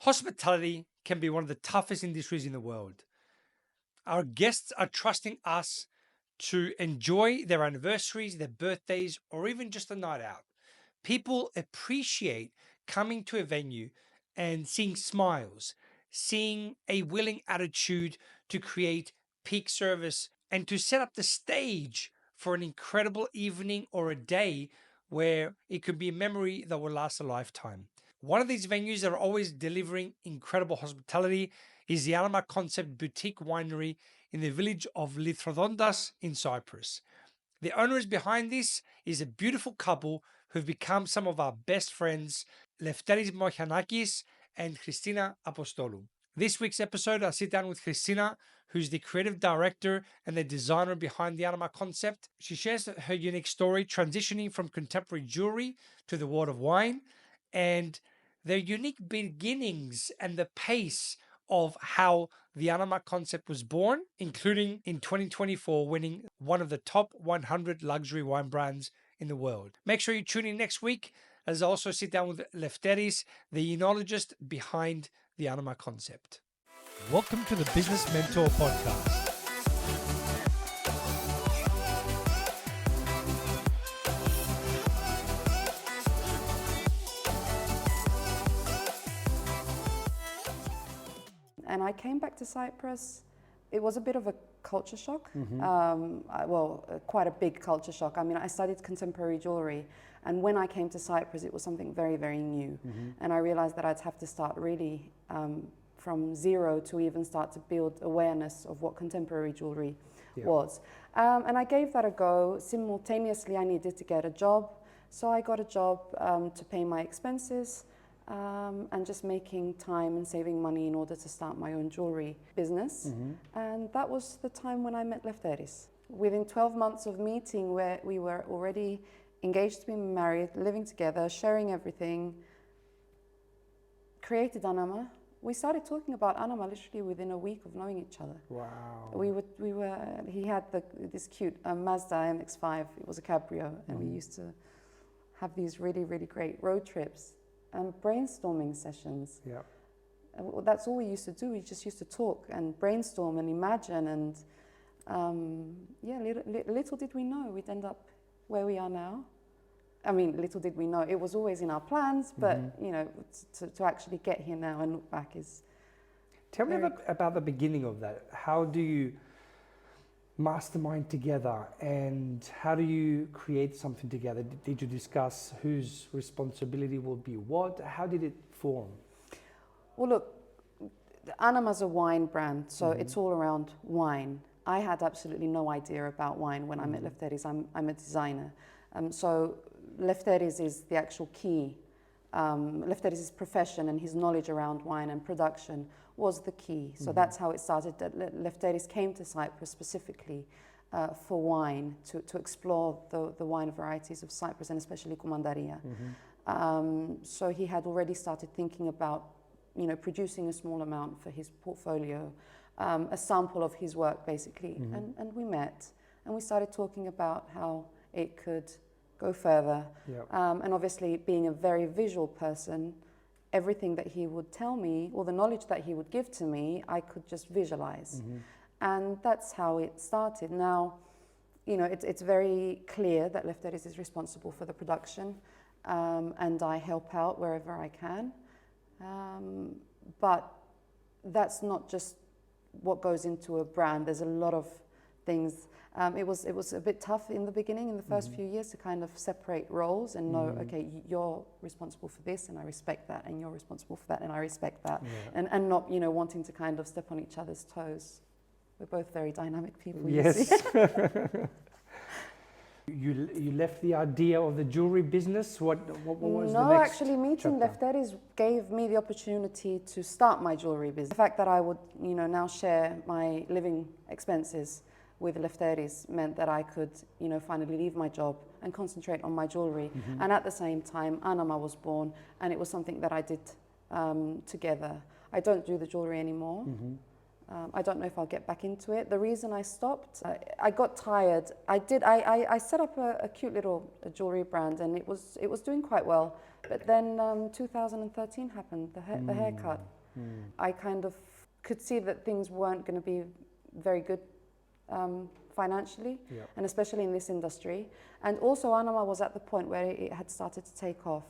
Hospitality can be one of the toughest industries in the world. Our guests are trusting us to enjoy their anniversaries, their birthdays, or even just a night out. People appreciate coming to a venue and seeing smiles, seeing a willing attitude to create peak service and to set up the stage for an incredible evening or a day where it could be a memory that will last a lifetime. One of these venues that are always delivering incredible hospitality is the Anama Concept Boutique Winery in the village of Lythrodontas in Cyprus. The owners behind this is a beautiful couple who've become some of our best friends, Lefteris Mohianakis and Kristina Apostolou. This week's episode, I sit down with Kristina, who's the creative director and the designer behind the Anama Concept. She shares her unique story transitioning from contemporary jewelry to the world of wine and their unique beginnings and the pace of how the Anama Concept was born, including in 2024 winning one of the top 100 luxury wine brands in the world. Make sure you tune in next week as I also sit down with Lefteris, the Oneologist behind the Anama Concept. Welcome to the Business Mentor Podcast. And I came back to Cyprus. It was a bit of a culture shock. Quite a big culture shock. I mean, I studied contemporary jewellery, and when I came to Cyprus, it was something very, very new. And I realised that I'd have to start really from zero to even start to build awareness of what contemporary jewellery was. And I gave that a go. Simultaneously, I needed to get a job. So I got a job to pay my expenses. And just making time and saving money in order to start my own jewellery business. And that was the time when I met Lefteris. Within 12 months of meeting, where we were already engaged to be married, living together, sharing everything, created Anama. We started talking about Anama literally within a week of knowing each other. Wow. He had this cute Mazda MX-5, it was a cabrio, and we used to have these really, really great road trips. And brainstorming sessions. Yeah. That's all we used to do. We just used to talk and brainstorm and imagine. And little did we know we'd end up where we are now. I mean, little did we know. It was always in our plans, but you know, to actually get here now and look back is. Tell me about the beginning of that. How do you mastermind together, and how do you create something together? Did you discuss whose responsibility will be what? How did it form? Well, look, Anama's a wine brand, so it's all around wine. I had absolutely no idea about wine when I met Lefteris. I'm a designer. So Lefteris is the actual key. Lefteris' profession and his knowledge around wine and production was the key. So that's how it started. Lefteris came to Cyprus specifically for wine, to explore the wine varieties of Cyprus and especially Kumandaria. So he had already started thinking about, you know, producing a small amount for his portfolio, a sample of his work basically. And we met and we started talking about how it could go further. And obviously being a very visual person, everything that he would tell me, or the knowledge that he would give to me, I could just visualize. And that's how it started. Now, you know, it's very clear that Lefteris is responsible for the production, and I help out wherever I can. But that's not just what goes into a brand. There's a lot of things. It was a bit tough in the beginning, in the first few years, to kind of separate roles and know, okay, you're responsible for this and I respect that, and you're responsible for that and I respect that, and not, you know, wanting to kind of step on each other's toes. We're both very dynamic people. Yes. You see. You left the idea of the jewelry business. What was the No, next actually meeting chapter? Lefteris gave me the opportunity to start my jewelry business. The fact that I would, you know, now share my living expenses with Lefteris meant that I could, you know, finally leave my job and concentrate on my jewelry. And at the same time, Anama was born, and it was something that I did together. I don't do the jewelry anymore. I don't know if I'll get back into it. The reason I stopped, I got tired. I set up a cute little jewellery brand, and it was doing quite well. But then 2013 happened, the haircut. I kind of could see that things weren't going to be very good financially, and especially in this industry. And also Anama was at the point where it had started to take off.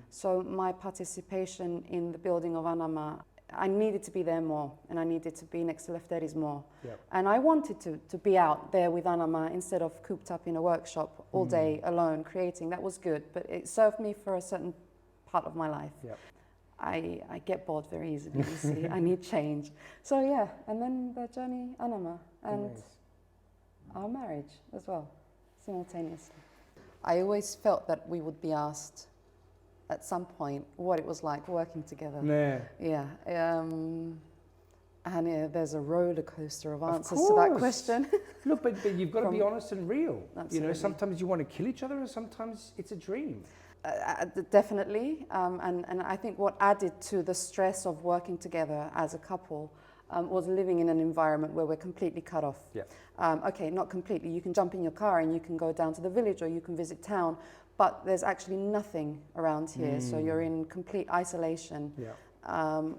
So my participation in the building of Anama, I needed to be there more, and I needed to be next to Lefteris more. And I wanted to be out there with Anama instead of cooped up in a workshop all day alone creating. That was good, but it served me for a certain part of my life. I get bored very easily, you see. I need change. So yeah, and then the journey Anama and our marriage as well, simultaneously. I always felt that we would be asked at some point what it was like working together. And there's a roller coaster of answers to that question. Look, but you've got to be honest and real. Absolutely. You know, sometimes you want to kill each other, and sometimes it's a dream. Definitely, and I think what added to the stress of working together as a couple was living in an environment where we're completely cut off. Okay, not completely. You can jump in your car and you can go down to the village, or you can visit town, but there's actually nothing around here, so you're in complete isolation. And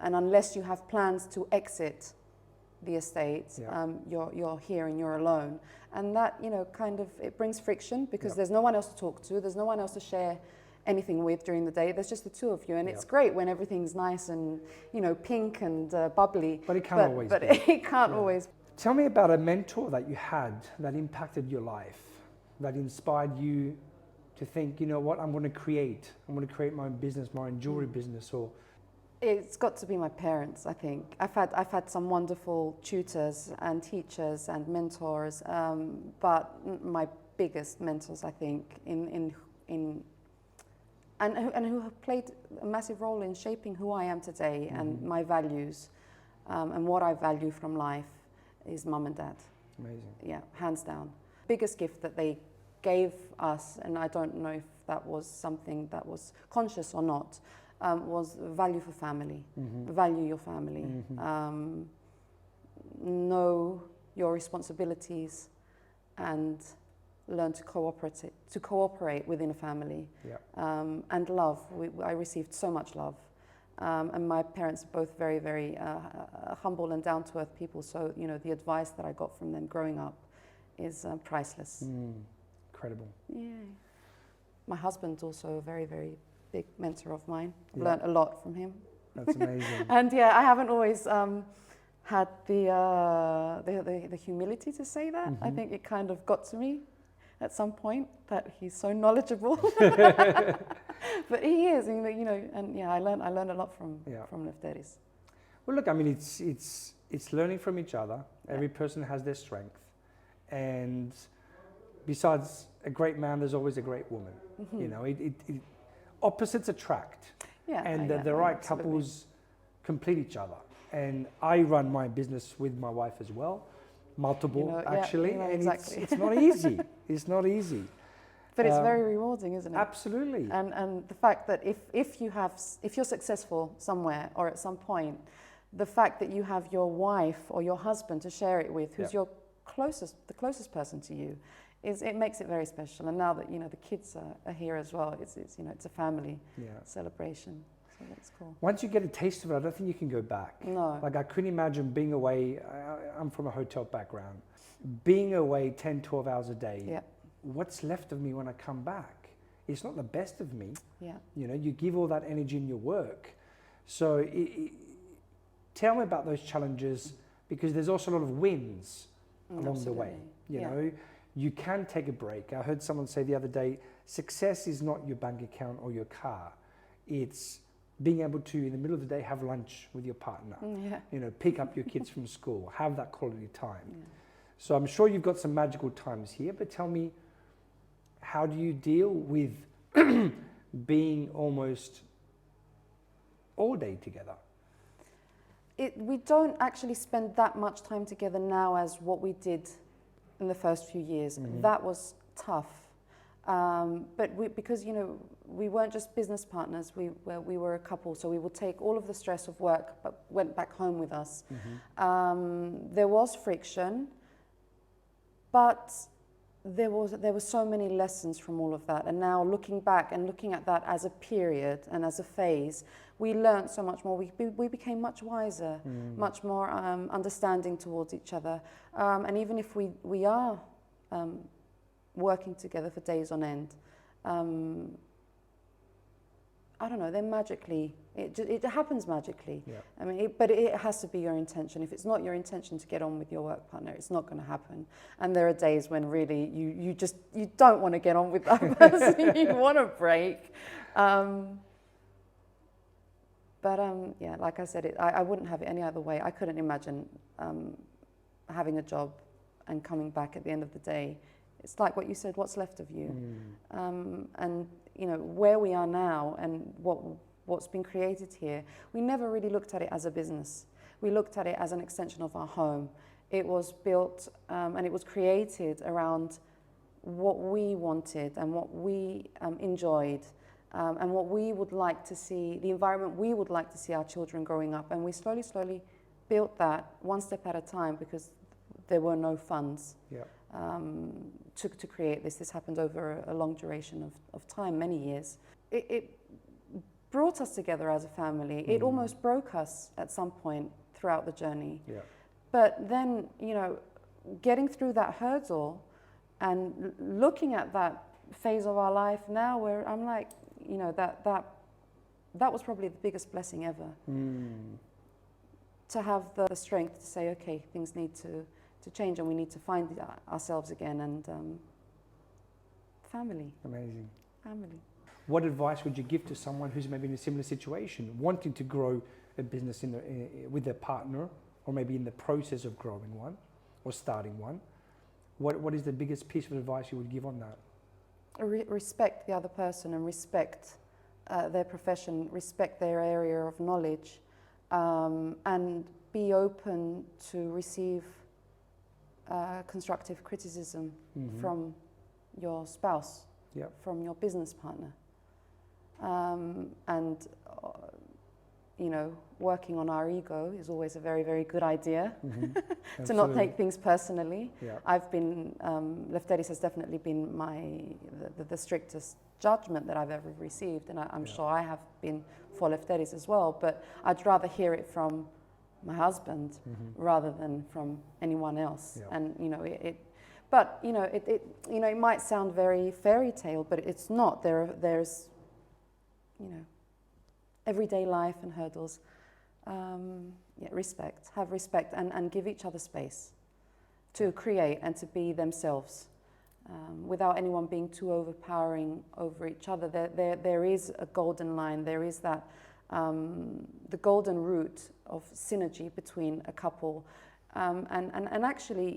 unless you have plans to exit the estate, you're here and you're alone. And that, you know, kind of, it brings friction because there's no one else to talk to, there's no one else to share anything with during the day. There's just the two of you, and it's great when everything's nice and, you know, pink and bubbly. But it can't always be. It can't always. Tell me about a mentor that you had that impacted your life, that inspired you to think, you know what, I'm going to create my own business, my own jewelry business, or... It's got to be my parents, I think. I've had some wonderful tutors and teachers and mentors, but my biggest mentors, I think, and who have played a massive role in shaping who I am today and my values, and what I value from life, is mum and dad. Amazing. Yeah, hands down. Biggest gift that they gave us, and I don't know if that was something that was conscious or not, was value for family. Value your family. Know your responsibilities and learn to cooperate within a family. And love. I received so much love. And my parents are both very, very humble and down-to-earth people, so, you know, the advice that I got from them growing up is priceless. Incredible. Yeah. My husband's also a very, very big mentor of mine. I've learned a lot from him. That's amazing. And I haven't always had the humility to say that. I think it kind of got to me at some point that he's so knowledgeable. But he is, you know, and I learned a lot from Lefteris. Well, look, I mean, it's learning from each other. Every person has their strength, and besides a great man, there's always a great woman. You know, opposites attract, and the right couples complete each other. And I run my business with my wife as well, multiple actually, and exactly. it's not easy. It's not easy. But it's very rewarding, isn't it? Absolutely. And the fact that if you're successful somewhere or at some point, the fact that you have your wife or your husband to share it with, who's the closest person to you, it makes it very special. And now that, you know, the kids are here as well, it's you know, it's a family celebration. So that's cool. Once you get a taste of it, I don't think you can go back. No. Like, I couldn't imagine being away. I'm from a hotel background. Being away 10, 12 hours a day. What's left of me when I come back? It's not the best of me. You know, you give all that energy in your work. So tell me about those challenges, because there's also a lot of wins along the way. You know, you can take a break. I heard someone say the other day, success is not your bank account or your car. It's being able to, in the middle of the day, have lunch with your partner. You know, pick up your kids from school, have that quality time. So I'm sure you've got some magical times here, but tell me, how do you deal with being almost all day together? We don't actually spend that much time together now as what we did in the first few years. That was tough. But because we weren't just business partners, we were a couple, so we would take all of the stress of work but went back home with us. There was friction, but there were so many lessons from all of that. And now looking back and looking at that as a period and as a phase, we learned so much more. We became much wiser, much more understanding towards each other. And even if we are working together for days on end, I don't know, then magically, it happens magically. Yeah. I mean, but it has to be your intention. If it's not your intention to get on with your work partner, it's not going to happen. And there are days when really you don't want to get on with that person. You want to break. Yeah, like I said, I wouldn't have it any other way. I couldn't imagine having a job and coming back at the end of the day. It's like what you said, what's left of you? And where we are now and what's been created here, we never really looked at it as a business. We looked at it as an extension of our home. It was built and it was created around what we wanted and what we enjoyed and what we would like to see, the environment we would like to see our children growing up. And we slowly built that one step at a time because there were no funds. Yeah. To create this. This happened over a long duration of time, many years. It brought us together as a family. It almost broke us at some point throughout the journey. Yeah. But then, getting through that hurdle and looking at that phase of our life now where I'm like, that was probably the biggest blessing ever. To have the strength to say, okay, things need to change and we need to find ourselves again and family. Amazing. Family. What advice would you give to someone who's maybe in a similar situation, wanting to grow a business with their partner, or maybe in the process of growing one or starting one? What is the biggest piece of advice you would give on that? Respect the other person and respect their profession, respect their area of knowledge, and be open to receive constructive criticism from your spouse, from your business partner. Working on our ego is always a very, very good idea. To not take things personally. Yeah. I've been, Lefteris has definitely been the strictest judgment that I've ever received, and I'm sure I have been for Lefteris as well, but I'd rather hear it from my husband rather than from anyone else. Yeah. And it might sound very fairy tale, but it's not. There's everyday life and hurdles. Respect, have respect, and give each other space to create and to be themselves without anyone being too overpowering over each other. There is a golden line. There is that the golden route of synergy between a couple, and actually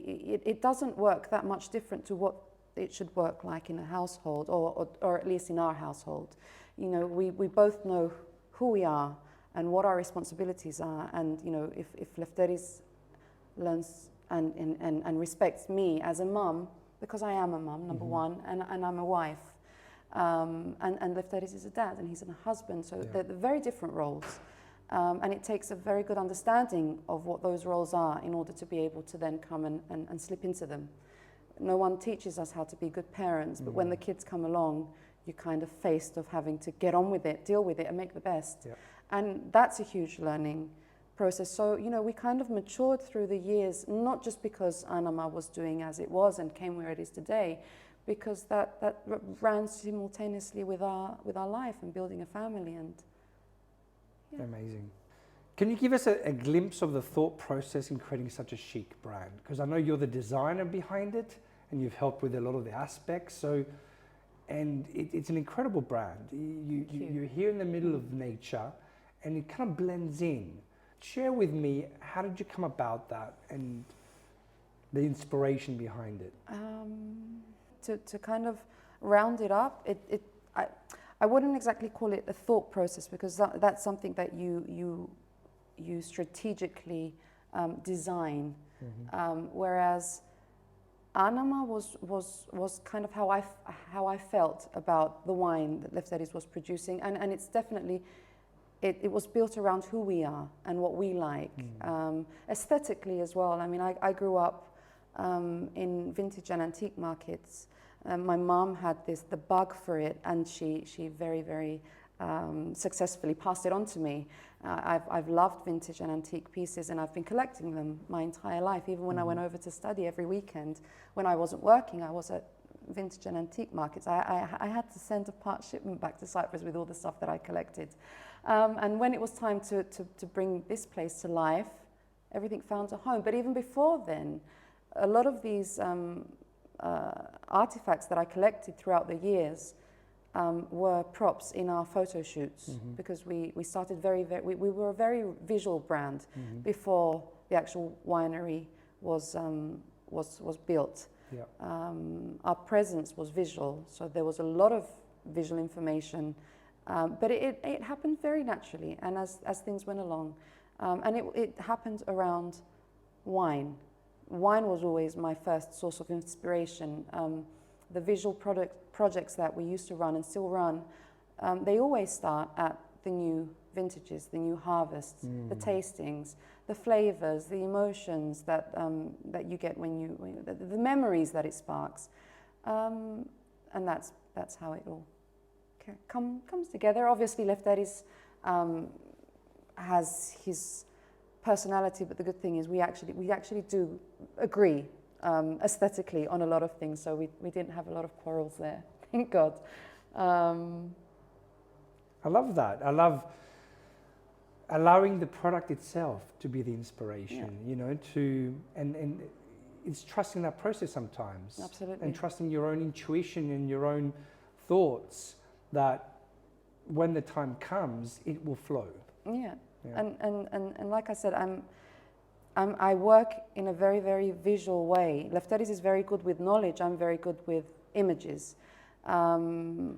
it doesn't work that much different to what it should work like in a household, or at least in our household. We both know who we are and what our responsibilities are, and if Lefteris learns and respects me as a mum, because I am a mum, number one, and I'm a wife, and Lefteris is a dad and he's a husband, so they're very different roles. And it takes a very good understanding of what those roles are in order to be able to then come and slip into them. No one teaches us how to be good parents, but when the kids come along, you're kind of faced of having to get on with it, deal with it, and make the best. Yeah. And that's a huge learning process. So, we kind of matured through the years, not just because Anama was doing as it was and came where it is today, because that ran simultaneously with our life and building a family. And Amazing. Can you give us a glimpse of the thought process in creating such a chic brand? Because I know you're the designer behind it and you've helped with a lot of the aspects. And it's an incredible brand. You're here in the middle of nature and it kind of blends in. Share with me, how did you come about that and the inspiration behind it? To kind of round it up, I wouldn't exactly call it a thought process, because that's something that you strategically design, whereas Anama was kind of how I felt about the wine that Lefteris was producing, and it's definitely it was built around who we are and what we like, aesthetically as well. I mean, I grew up in vintage and antique markets. My mom had the bug for it, and she very successfully passed it on to me. I've loved vintage and antique pieces, and I've been collecting them my entire life. Even when I went over to study every weekend, when I wasn't working, I was at vintage and antique markets. I had to send a part shipment back to Cyprus with all the stuff that I collected. And when it was time to bring this place to life, everything found a home. But even before then, a lot of these artifacts that I collected throughout the years were props in our photo shoots, because we started we were a very visual brand before the actual winery was built. Yeah. Our presence was visual, so there was a lot of visual information, but it happened very naturally, and as things went along, and it happened around wine. Wine was always my first source of inspiration. The visual projects that we used to run and still run, they always start at the new vintages, the new harvests, the tastings, the flavors, the emotions that you get the memories that it sparks, and that's how it all comes together. Obviously, Lefteris has his personality, but the good thing is we actually do agree aesthetically on a lot of things, so we didn't have a lot of quarrels there, thank God. I love that. I love allowing the product itself to be the inspiration, you know, and it's trusting that process sometimes. Absolutely. And trusting your own intuition and your own thoughts that when the time comes, it will flow. Yeah. And like I said, I work in a very visual way. Lefteris is very good with knowledge. I'm very good with images. I'll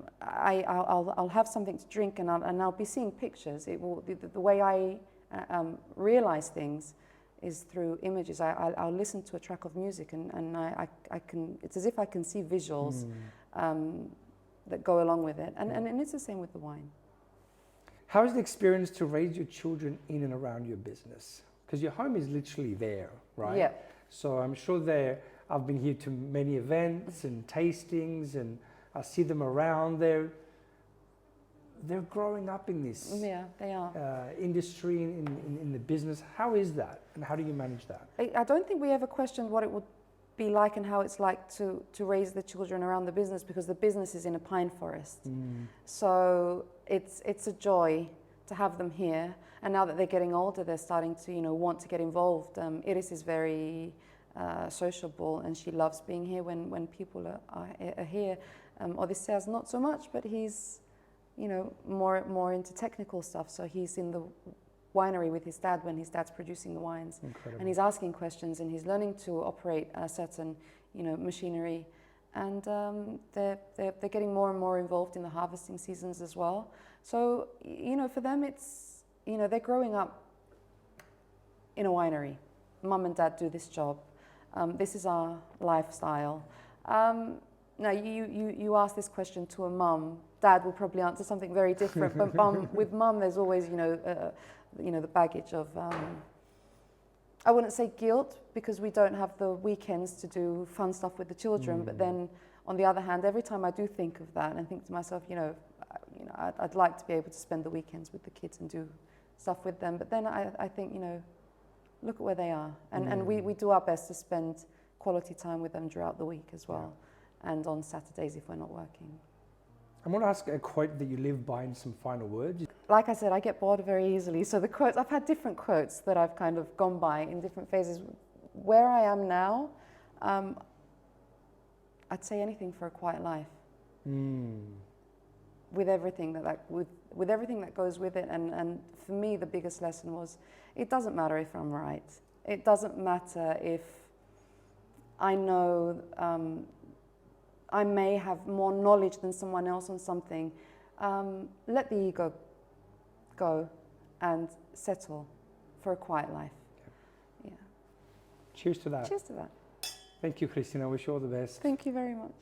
have something to drink, and I'll be seeing pictures. It will the way I realize things is through images. I'll listen to a track of music, and I can. It's as if I can see visuals that go along with it, and it's the same with the wine. How is the experience to raise your children in and around your business? Because your home is literally there, right? Yeah. So I'm sure I've been here to many events and tastings, and I see them around. They're growing up in this they are. Industry, in the business. How is that, and how do you manage that? I don't think we ever questioned what it would be like and how it's like to raise the children around the business, because the business is in a pine forest. So it's a joy to have them here, and now that they're getting older, they're starting to want to get involved. Iris is very sociable, and she loves being here when people are here. Odysseus not so much, but he's more into technical stuff, so he's in the winery with his dad when his dad's producing the wines. Incredible. And he's asking questions, and he's learning to operate a certain machinery, and they're getting more and more involved in the harvesting seasons as well. So for them it's they're growing up in a winery. Mum and dad do this job. This is our lifestyle. Now you ask this question to a mum, dad will probably answer something very different, but with mum there's always the baggage of I wouldn't say guilt, because we don't have the weekends to do fun stuff with the children, but then on the other hand, every time I do think of that and think to myself, I'd like to be able to spend the weekends with the kids and do stuff with them, but then I think look at where they are, and we do our best to spend quality time with them throughout the week as well, and on Saturdays if we're not working. I'm going to ask a quote that you live by and some final words. Like I said, I get bored very easily, so the quotes, I've had different quotes that I've kind of gone by in different phases. Where I am now, I'd say anything for a quiet life. With everything with everything that goes with it, and for me the biggest lesson was, it doesn't matter if I'm right. It doesn't matter if I know I may have more knowledge than someone else on something. Let the ego go and settle for a quiet life. Yeah. Cheers to that. Cheers to that. Thank you, Kristina. Wish you all the best. Thank you very much.